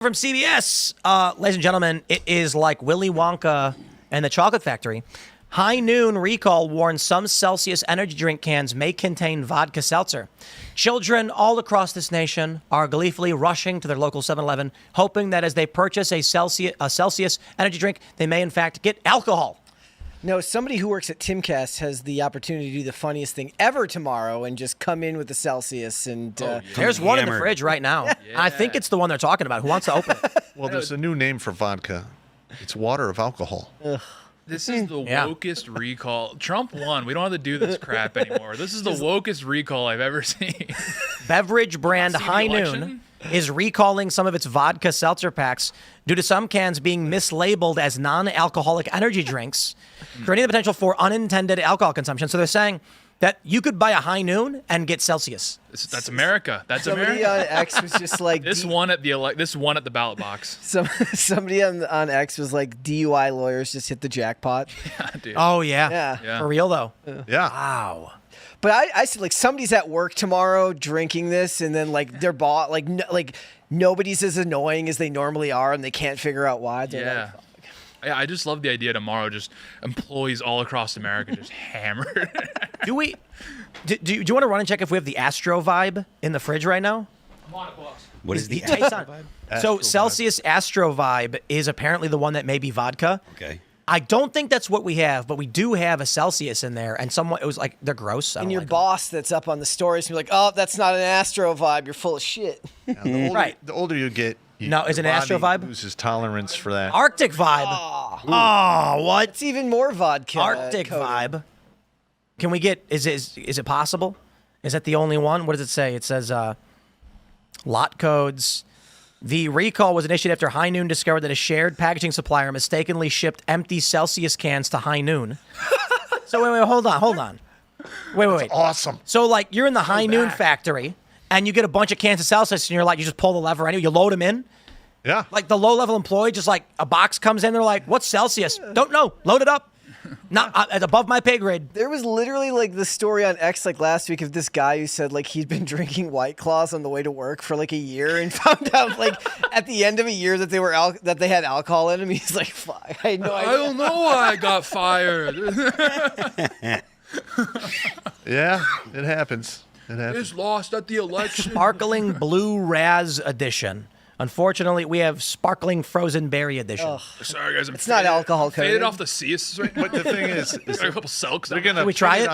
From CBS, ladies and gentlemen, it is like Willy Wonka and the Chocolate Factory. High Noon recall warns some Celsius energy drink cans may contain vodka seltzer. Children all across this nation are gleefully rushing to their local 7-Eleven, hoping that as they purchase a Celsius energy drink, they may in fact get alcohol. No, somebody who works at Timcast has the opportunity to do the funniest thing ever tomorrow and just come in with the Celsius and. There's one in the fridge right now. Yeah. I think it's the one they're talking about. Who wants to open it? Well, there's a new name for vodka. It's water of alcohol. Ugh. This is the wokest recall. Trump won. We don't have to do this crap anymore. This is the wokest recall I've ever seen. Beverage brand High Noon is recalling some of its vodka seltzer packs due to some cans being mislabeled as non-alcoholic energy drinks, creating the potential for unintended alcohol consumption. So they're saying that you could buy a High Noon and get Celsius. That's America. That's somebody America. on X was just like this one at the ballot box. Somebody on X was like, DUI lawyers just hit the jackpot. Yeah, dude. Oh yeah. For real though. Yeah. Wow. But I said, like, somebody's at work tomorrow drinking this, and then like their boss, like nobody's as annoying as they normally are, and they can't figure out why. Yeah. Yeah, I just love the idea tomorrow. Just employees all across America just hammered. Do you want to run and check if we have the Astro Vibe in the fridge right now? I'm on it, boss. What is the Astro Vibe? So Celsius Astro Vibe is apparently the one that may be vodka. Okay. I don't think that's what we have, but we do have a Celsius in there, and it was like they're gross. And your boss that's up on the stories be like, "Oh, that's not an Astro Vibe. You're full of shit." Yeah, the older you get, is it an Astro Vibe? Loses tolerance for that. Arctic Vibe. Oh, what? It's even more vodka. Arctic Vibe. Can we get? Is it possible? Is that the only one? What does it say? It says lot codes. The recall was initiated after High Noon discovered that a shared packaging supplier mistakenly shipped empty Celsius cans to High Noon. So wait, hold on. Wait. Awesome. So like you're in the High Noon factory and you get a bunch of cans of Celsius and you're like, you just pull the lever anyway, you load them in. Yeah. Like the low-level employee, just like a box comes in, they're like, what's Celsius? Don't know. Load it up. Not above my pay grade. There was literally like the story on X like last week of this guy who said like he'd been drinking White Claws on the way to work for like a year and found out like at the end of a year that they had alcohol in them. He's like, "Fuck, I had no idea." I don't know why I got fired. Yeah, it happens. It's lost at the election. Sparkling Blue Raz Edition. Unfortunately, we have Sparkling Frozen Berry Edition. Ugh. Sorry, guys. It's not alcohol faded coded. off the CS right now. But the thing is a couple selks. they're gonna Should we try it?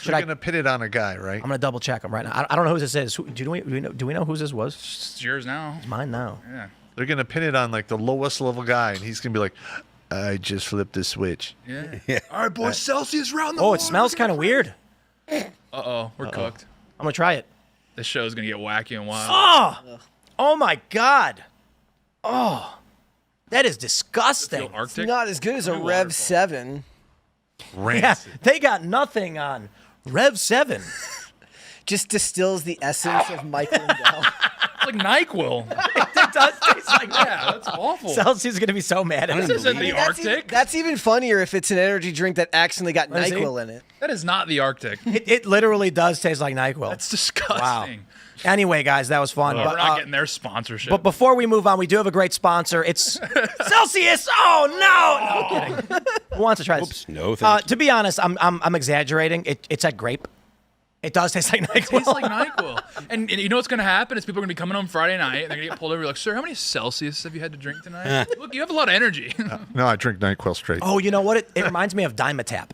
They're gonna pit it on a guy, right? I'm gonna double check them right now. I don't know who this is. Do we know who this was? It's yours now. It's mine now. Yeah. They're gonna pin it on like the lowest level guy, and he's gonna be like, "I just flipped the switch." Yeah. All right, boys. Celsius round the Oh, it smells kind of weird. Uh-oh. We're cooked. I'm gonna try it. This show's gonna get wacky and wild. Oh my God. Oh, that is disgusting. Feel Arctic? It's not as good as a Rev 7. Yeah, Rancid. they got nothing on Rev 7. Just distills the essence of Michael Lindell. It's like NyQuil. It does taste like that. Yeah, that's awful. Celsius is gonna be so mad at This me. isn't the Arctic. That's even funnier if it's an energy drink that accidentally got Let me see. NyQuil in it. That is not the Arctic. It literally does taste like NyQuil. That's disgusting. Anyway, guys, that was fun. We're But, not getting their sponsorship. but before we move on, we do have a great sponsor. It's Celsius. Oh no, no I'm kidding. Who wants to try this? Oops, no, thank you. To be honest, I'm exaggerating. It's like grape. It does taste like NyQuil. It tastes like NyQuil. And you know what's going to happen is people are going to be coming home Friday night and they're going to get pulled over like, "Sir, how many Celsius have you had to drink tonight? Look, you have a lot of energy." No, I drink NyQuil straight. Oh, you know what? It reminds me of Dimetap.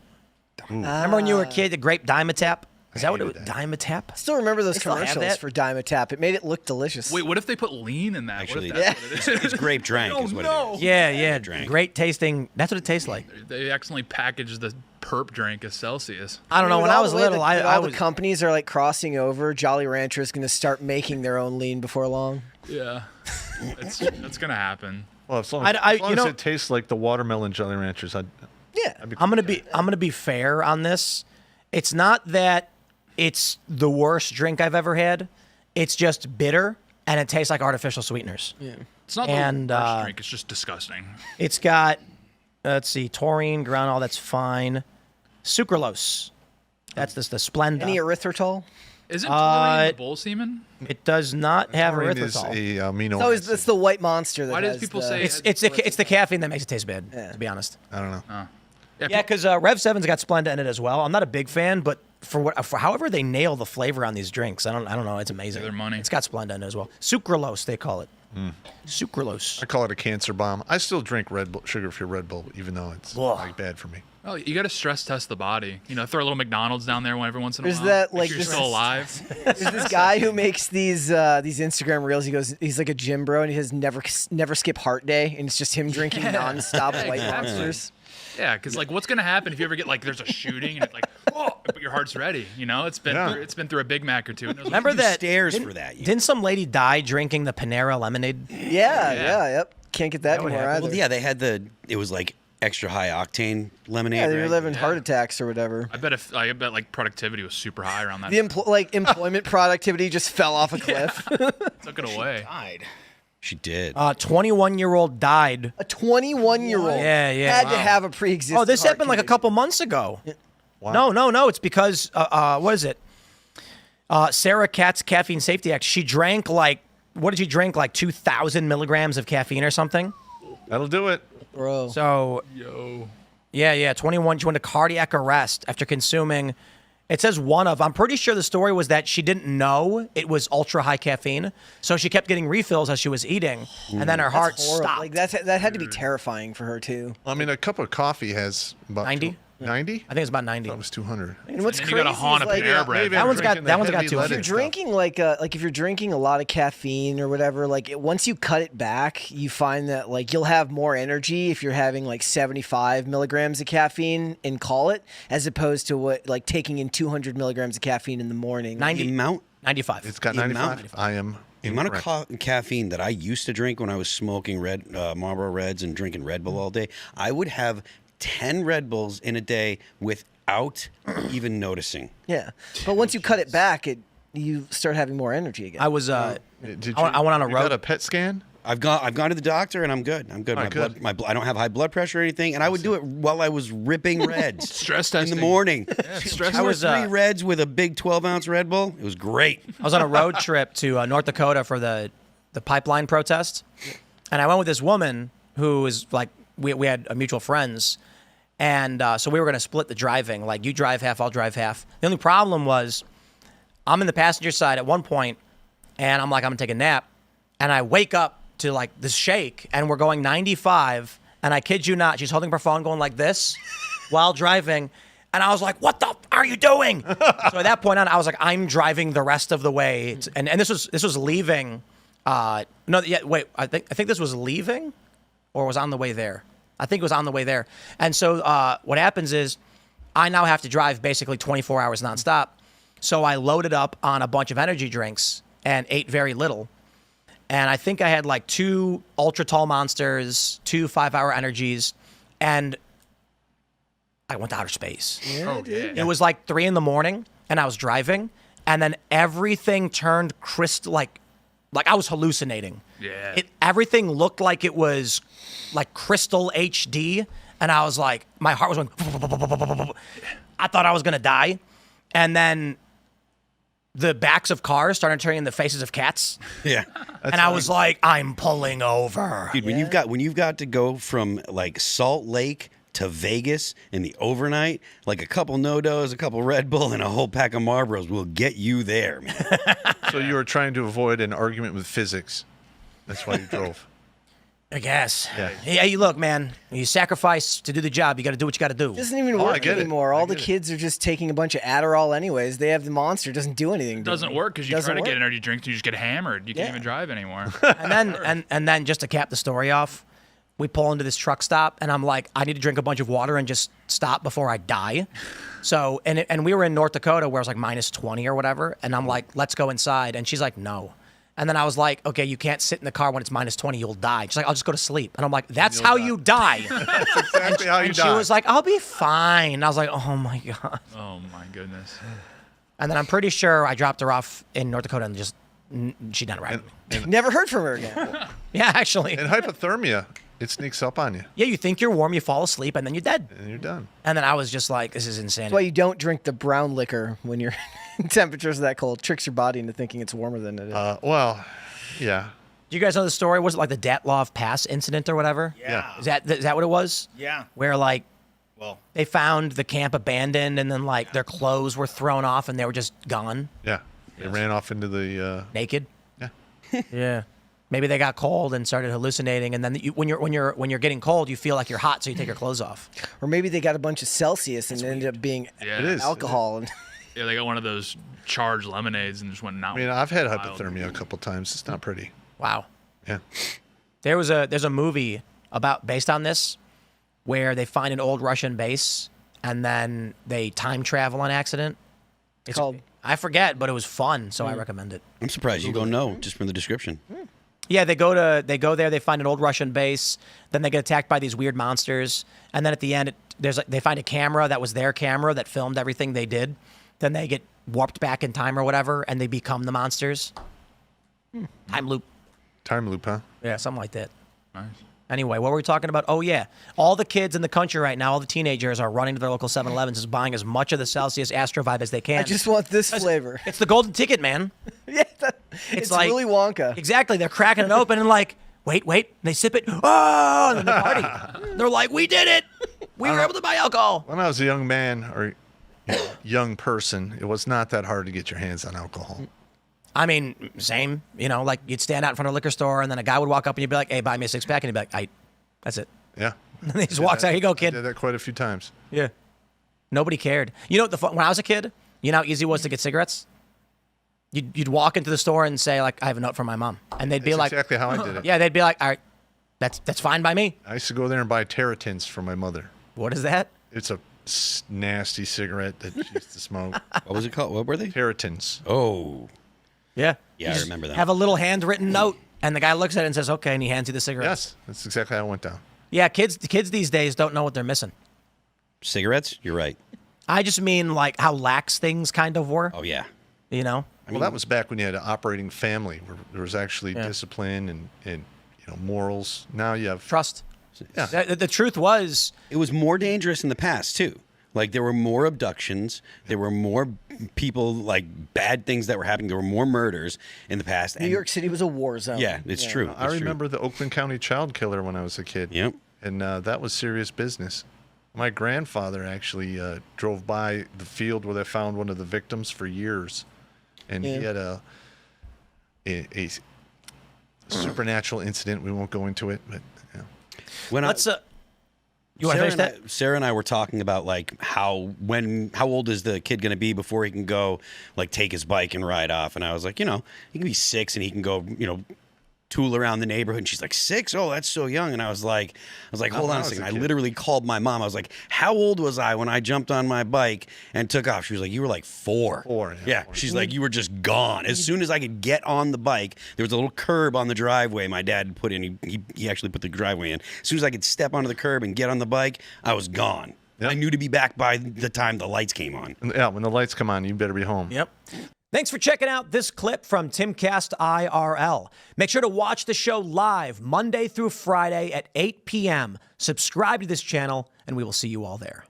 Remember when you were a kid, the grape Dimetap? Is that what it was? Dimetap? Still remember those still have commercials that? for Dimetap. It made it look delicious. Wait, what if they put lean in that? Actually, what if that's what it is? It's grape drank Oh, is what no. it is. Yeah. Drink. Great tasting. That's what it tastes like. They accidentally packaged the perp drink as Celsius. I don't know. When I was little, I all was. the companies are like crossing over. Jolly Rancher is going to start making their own lean before long. Yeah. That's going to happen. Well, as long as, you know- it tastes like the watermelon Jolly Ranchers, I'd be I'm gonna be fair on this. It's not that it's the worst drink I've ever had. It's just bitter and it tastes like artificial sweeteners. Yeah. It's not And, the worst uh, drink. It's just disgusting. It's got, let's see, taurine, ground, all that's fine. Sucralose. That's the Splenda. Any erythritol? Isn't taurine the bull semen? It does not have Taurine is erythritol. a amino So acid. it's the white monster that Why do has people the- say It's the caffeine that makes it taste bad. To be honest. I don't know. Yeah, because Rev 7's got Splenda in it as well. I'm not a big fan, but for however they nail the flavor on these drinks, I don't know. It's amazing. Their money. It's got Splenda in it as well. Sucralose, they call it. Sucralose. I call it a cancer bomb. I still drink Red Bull, sugar-free Red Bull, even though it's Ugh. like bad for me. Oh, you got to stress test the body. You know, throw a little McDonald's down there every once in a There's while. that, Make like, sure you're this still is- alive. There's this guy who makes these Instagram reels. He's like a gym bro, and he has never skip heart day, and it's just him drinking nonstop white exactly. monsters. Yeah, because like, what's gonna happen if you ever get like, there's a shooting and it's like, oh, but your heart's ready. You know, it's been through a Big Mac or two. And Remember do that? stairs didn't- for that, you- Didn't some lady die drinking the Panera lemonade? Yep. Can't get that would anymore happen. either. Well, yeah, they had it was like extra high octane lemonade. Yeah, they were right? living heart attacks or whatever. I bet like productivity was super high around that. The employment productivity just fell off a cliff. Took it away. Died. She did. 21-year-old died. A 21-year-old Yeah, had to have a pre-existing. Oh, this heart happened like a condition. couple months ago. Wow. No. It's because what is it? Sarah Katz's Caffeine Safety Act. She drank what did she drink? Like 2,000 milligrams of caffeine or something. That'll do it. Bro. So Yo. yeah, 21. She went to cardiac arrest after consuming. It says I'm pretty sure the story was that she didn't know it was ultra high caffeine, so she kept getting refills as she was eating, and then her heart Horrible. stopped. Like that had to be terrifying for her too. I mean, a cup of coffee has about 90? 90? I think it's about 90. That was 200. And what's And then crazy you got a is, Hana like, Panera bread. maybe That I'm one's got- drinking that the one's got heavy 200. if you're leaded drinking like if you're drinking a lot of caffeine or whatever, once you cut it back, you find that like you'll have more energy if you're having like 75 milligrams of caffeine and call it, as opposed to what like taking in 200 milligrams of caffeine in the morning. 90. The amount 95. It's got The 95. amount- I am The amount incorrect. of caffeine that I used to drink when I was smoking Marlboro Reds and drinking Red Bull all day, I would have 10 Red Bulls in a day without even noticing. Yeah, but once you cut it back, you start having more energy again. I was Did I went on a you road. got a PET scan? I've gone to the doctor and I'm good. I'm good. Oh, My good. blood, I don't have high blood pressure or anything, and I would do it while I was ripping Reds Stress in testing. the morning. stress Two or was, three Reds with a big 12-ounce Red Bull. It was great. I was on a road trip to North Dakota for the pipeline protest, and I went with this woman who was like we had mutual friends, and so we were going to split the driving. Like you drive half, I'll drive half. The only problem was I'm in the passenger side at one point, and I'm like I'm gonna take a nap, and I wake up to like this shake, and we're going 95, and I kid you not, she's holding her phone going like this while driving. And I was like, "What the are you doing?" So at that point on, I was like, "I'm driving the rest of the way." And this was leaving. I think this was leaving, or was on the way there. I think it was on the way there. And so what happens is, I now have to drive basically 24 hours nonstop. So I loaded up on a bunch of energy drinks and ate very little. And I think I had like 2 ultra tall monsters, 2 5-hour energies, and I went to outer space. Oh, yeah. It was like 3 a.m, and I was driving, and then everything turned crystal like I was hallucinating. Yeah. Everything looked like it was like crystal HD, and I was like, my heart was going. I thought I was gonna die, and then the backs of cars started turning into the faces of cats, Yeah. and I was like, I'm pulling over. Dude, when you've got to go from like Salt Lake to Vegas in the overnight, like a couple No-Dos, a couple Red Bull, and a whole pack of Marlboros will get you there, man. So you were trying to avoid an argument with physics. That's why you drove. I guess. Yeah. Hey, look, man. You sacrifice to do the job. You got to do what you got to do. It doesn't even Oh, I work get it. anymore. I All the get it. kids are just taking a bunch of Adderall anyways. They have the monster. It doesn't do anything. It doesn't work because you Doesn't try to work. get energy drinks and you just get hammered. You can't Yeah. even drive anymore. And then just to cap the story off, we pull into this truck stop, and I'm like, I need to drink a bunch of water and just stop before I die. So, and we were in North Dakota where it was like minus 20 or whatever, and I'm like, let's go inside. And she's like, no. And then I was like, okay, you can't sit in the car when it's minus 20, you'll die. She's like, I'll just go to sleep. And I'm like, that's how you die. Exactly how you And she die. was like, I'll be fine. I was like, oh my God. Oh my goodness. And then I'm pretty sure I dropped her off in North Dakota and just, she done right. Never heard from her again. Yeah, actually. And hypothermia, it sneaks up on you, Yeah, you think you're warm, you fall asleep, and then you're dead. and you're done. And then I was just like, this is insane. That's why you don't drink the brown liquor when you're temperatures that cold tricks your body into thinking it's warmer than it is. Well, yeah. Do you guys know the story? Was it like the Datlov Pass incident or whatever? Yeah. Is that what it was? Yeah. Where like Well, they found the camp abandoned and then like their clothes were thrown off and they were just gone, Yeah. They ran off into the. naked. Yeah. Yeah. Maybe they got cold and started hallucinating, and then when you're getting cold, you feel like you're hot, so you take your clothes off. Or maybe they got a bunch of Celsius and it ended up being Yeah. It is. alcohol. And Yeah, they got one of those charged lemonades and just went out. I mean, I've had hypothermia a couple times. It's not pretty. Wow. Yeah. There's a movie based on this where they find an old Russian base and then they time travel on accident. It's called- I forget, but it was fun, so I recommend it. I'm surprised you don't know just from the description. Yeah, they go there, they find an old Russian base, then they get attacked by these weird monsters, and then at the end they find a camera that was their camera that filmed everything they did. Then they get warped back in time or whatever, and they become the monsters. Time loop. Time loop, huh? Yeah, something like that. Nice. Anyway, what were we talking about? Oh, yeah. All the kids in the country right now, all the teenagers are running to their local 7-Elevens and buying as much of the Celsius Astrovibe as they can. I just want this flavor. It's the golden ticket, man. Yeah, it's like- Willy Wonka. Exactly. They're cracking it open and like, wait. And they sip it. Oh, and then they party. They're like, we did it. We were able to buy alcohol. When I was a young man or young person, it was not that hard to get your hands on alcohol. I mean, same. Like you'd stand out in front of a liquor store and then a guy would walk up and you'd be like, hey, buy me a 6-pack. And he'd be like, that's it. Yeah. And then he just walks out. Here you go, I kid. did that quite a few times. Yeah. Nobody cared. You know what when I was a kid, you know how easy it was to get cigarettes? You'd walk into the store and say, like, I have a note from my mom. And they'd be That's like, exactly how I did it. yeah, they'd be like, all right, that's fine by me. I used to go there and buy Terratins for my mother. What is that? It's a nasty cigarette that she used to smoke. What was it called? What were they? Terratins. Oh, Yeah. Yeah, You I just remember that. Have a little handwritten note, and the guy looks at it and says, okay, and he hands you the cigarette. Yes, that's exactly how it went down. Yeah, kids these days don't know what they're missing. cigarettes? You're right. I just mean like how lax things kind of were, Oh, yeah. you know? Well, that was back when you had an operating family where there was actually discipline and morals. Now you have Trust. Yeah. The truth was, It was more dangerous in the past, too. Like, there were more abductions. There were more people, like, bad things that were happening. There were more murders in the past. New York City was a war zone. Yeah, it's true. I It's true. remember the Oakland County child killer when I was a kid. Yep. And that was serious business. My grandfather actually drove by the field where they found one of the victims for years. And he had a supernatural incident. We won't go into it, but yeah. When let's, you want to finish that? Sarah and I were talking about like how old is the kid going to be before he can go like take his bike and ride off? And I was like, he can be 6 and he can go, tool around the neighborhood. And she's like, 6? Oh, that's so young. And I was like, hold on a was second. a I kid. literally called my mom. I was like, how old was I when I jumped on my bike and took off? She was like, you were like 4. 4, Yeah. 4. She's like, you were just gone. As soon as I could get on the bike, there was a little curb on the driveway my dad put in. He actually put the driveway in. As soon as I could step onto the curb and get on the bike, I was gone. Yep. I knew to be back by the time the lights came on. Yeah, when the lights come on, you better be home. Yep. Thanks for checking out this clip from Timcast IRL. Make sure to watch the show live Monday through Friday at 8 p.m. Subscribe to this channel, and we will see you all there.